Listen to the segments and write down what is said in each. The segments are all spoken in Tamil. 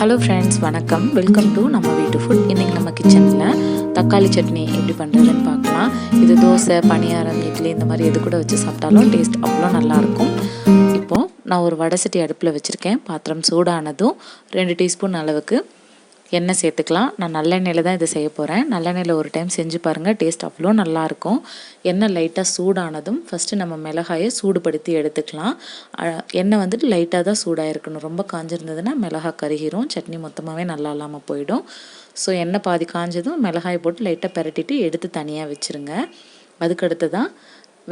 ஹலோ ஃப்ரெண்ட்ஸ், வணக்கம். வெல்கம் டு நம்ம வீட்டு ஃபுட். இன்றைக்கி நம்ம கிச்சனில் தக்காளி சட்னி எப்படி பண்ணுறதுன்னு பார்க்கலாம். இது தோசை, பனியாரம், இட்லி இந்த மாதிரி எது கூட வச்சு சாப்பிட்டாலும் டேஸ்ட் அவ்வளோ நல்லாயிருக்கும். இப்போது நான் ஒரு வடை சட்டி அடுப்பில் வச்சுருக்கேன். பாத்திரம் சூடானதும் 2 டீஸ்பூன் அளவுக்கு எண்ணெய் சேர்த்துக்கலாம். நான் நல்லெண்ணெயில் தான் இதை செய்ய போகிறேன். நல்லெண்ணெயில் ஒரு டைம் செஞ்சு பாருங்கள், டேஸ்ட் அவ்வளோ நல்லாயிருக்கும். எண்ணெய் லைட்டாக சூடானதும் ஃபஸ்ட்டு நம்ம மிளகாயை சூடுபடுத்தி எடுத்துக்கலாம். எண்ணெய் வந்துட்டு லைட்டாக தான் சூடாக இருக்கணும். ரொம்ப காஞ்சிருந்ததுன்னா மிளகாய் கருகிரும், சட்னி மொத்தமாகவே நல்லா இல்லாமல் போயிடும். ஸோ எண்ணெய் பாதி காஞ்சதும் மிளகாயை போட்டு லைட்டாக பரட்டிட்டு எடுத்து தனியாக வச்சுருங்க. அதுக்கடுத்து தான்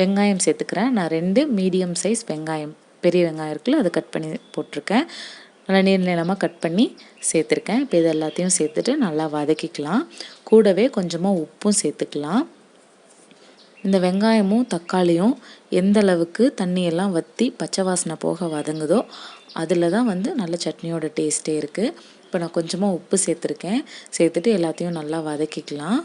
வெங்காயம் சேர்த்துக்கிறேன். நான் 2 மீடியம் சைஸ் வெங்காயம், பெரிய வெங்காயம் இருக்குல்ல, அதை கட் பண்ணி போட்டிருக்கேன். நல்லா நீளமாக கட் பண்ணி சேர்த்துருக்கேன். இப்போ இது எல்லாத்தையும் சேர்த்துட்டு நல்லா வதக்கிக்கலாம். கூடவே கொஞ்சமாக உப்பும் சேர்த்துக்கலாம். இந்த வெங்காயமும் தக்காளியும் எந்த அளவுக்கு தண்ணியெல்லாம் வற்றி பச்சை வாசனை போக வதங்குதோ அதில் தான் நல்ல சட்னியோட டேஸ்ட்டே இருக்குது. இப்போ நான் கொஞ்சமாக உப்பு சேர்த்துருக்கேன். சேர்த்துட்டு எல்லாத்தையும் நல்லா வதக்கிக்கலாம்.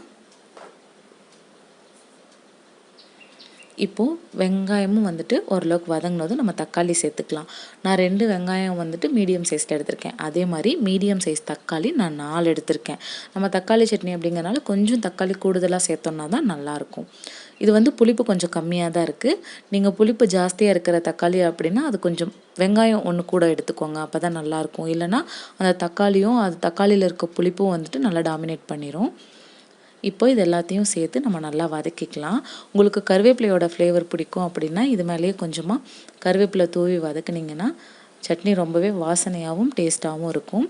இப்போது வெங்காயமும் ஓரளவுக்கு வதங்கினதும் நம்ம தக்காளி சேர்த்துக்கலாம். நான் 2 வெங்காயம் மீடியம் சைஸில் எடுத்திருக்கேன். அதே மாதிரி மீடியம் சைஸ் தக்காளி நான் 4 எடுத்திருக்கேன். நம்ம தக்காளி சட்னி அப்படிங்கிறனால கொஞ்சம் தக்காளி கூடுதலாக சேர்த்தோன்னா தான் நல்லாயிருக்கும். இது புளிப்பு கொஞ்சம் கம்மியாக தான் இருக்குது. நீங்கள் புளிப்பு ஜாஸ்தியாக இருக்கிற தக்காளி அப்படின்னா அது கொஞ்சம் வெங்காயம் ஒன்று கூட எடுத்துக்கோங்க, அப்போ தான் நல்லாயிருக்கும். இல்லைனா அந்த தக்காளியும் அது தக்காளியில் இருக்க புளிப்பும் நல்லா டாமினேட் பண்ணிடும். இப்போ இது எல்லாத்தையும் சேர்த்து நம்ம நல்லா வதக்கிக்கலாம். உங்களுக்கு கருவேப்பிலையோட ஃப்ளேவர் பிடிக்கும் அப்படின்னா இது மேலேயே கொஞ்சமாக கருவேப்பிலை தூவி வதக்குனிங்கன்னா சட்னி ரொம்பவே வாசனையாகவும் டேஸ்ட்டாகவும் இருக்கும்.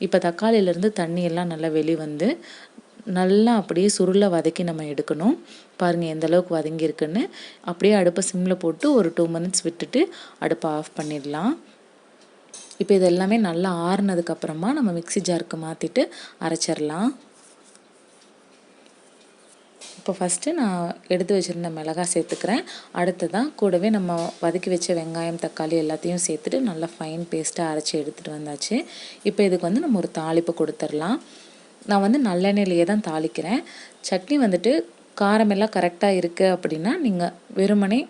இப்போ தக்காளியிலேருந்து தண்ணியெல்லாம் நல்லா வெளிவந்து நல்லா அப்படியே சுருளை வதக்கி நம்ம எடுக்கணும். பாருங்கள் எந்த அளவுக்கு வதங்கியிருக்குன்னு. அப்படியே அடுப்பை சிம்மில் போட்டு ஒரு 2 மினிட்ஸ் விட்டுட்டு அடுப்பை ஆஃப் பண்ணிடலாம். இப்போ இது எல்லாமே நல்லா ஆறுனதுக்கப்புறமா நம்ம மிக்ஸி ஜாருக்கு மாற்றிட்டு அரைச்சிடலாம். இப்போ ஃபஸ்ட்டு நான் எடுத்து வச்சுருந்த மிளகாய் சேர்த்துக்கிறேன். அடுத்ததான் கூடவே நம்ம வதக்கி வச்ச வெங்காயம், தக்காளி எல்லாத்தையும் சேர்த்துட்டு நல்லா ஃபைன் பேஸ்ட்டாக அரைச்சி எடுத்துகிட்டு வந்தாச்சு. இப்போ இதுக்கு நம்ம ஒரு தாளிப்பு கொடுத்துடலாம். நான் நல்லெண்ணெயிலேயே தான் தாளிக்கிறேன். சட்னி காரமெல்லாம் கரெக்டாக இருக்குது அப்படின்னா நீங்கள் வெறுமனே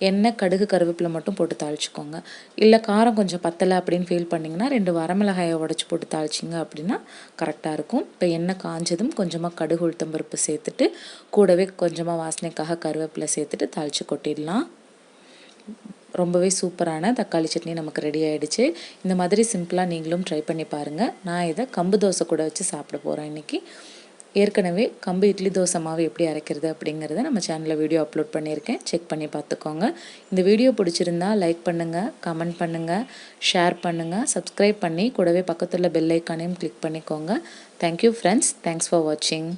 எண்ணெய், கடுகு, கருவேப்பிலை மட்டும் போட்டு தாளிச்சிக்கோங்க. இல்லை காரம் கொஞ்சம் பத்தலை அப்படின்னு ஃபீல் பண்ணிங்கன்னா 2 வரமிளகாயை உடச்சி போட்டு தாளிச்சிங்க அப்படின்னா கரெக்டாக இருக்கும். இப்போ எண்ணெய் காஞ்சதும் கொஞ்சமாக கடுகு, உளுத்தம்பருப்பு சேர்த்துட்டு கூடவே கொஞ்சமாக வாசனைக்காக கருவேப்பிலை சேர்த்துட்டு தாளித்து கொட்டிடலாம். ரொம்பவே சூப்பரான தக்காளி சட்னி நமக்கு ரெடி ஆகிடுச்சு. இந்த மாதிரி சிம்பிளாக நீங்களும் ட்ரை பண்ணி பாருங்கள். நான் இதை கம்பு தோசை கூட வச்சு சாப்பிட போகிறேன் இன்றைக்கி. ஏற்கனவே கம்பு இட்லி தோசை மாவு எப்படி அரைக்கிறது அப்படிங்கிறத நம்ம சேனலில் வீடியோ அப்லோட் பண்ணியிருக்கேன். செக் பண்ணி பார்த்துக்கோங்க. இந்த வீடியோ பிடிச்சிருந்தா லைக் பண்ணுங்கள், கமெண்ட் பண்ணுங்கள், ஷேர் பண்ணுங்கள், சப்ஸ்கிரைப் பண்ணி கூடவே பக்கத்தில் பெல் ஐக்கானையும் கிளிக் பண்ணிக்கோங்க. Thank you friends. தேங்க்ஸ் ஃபார் வாட்சிங்.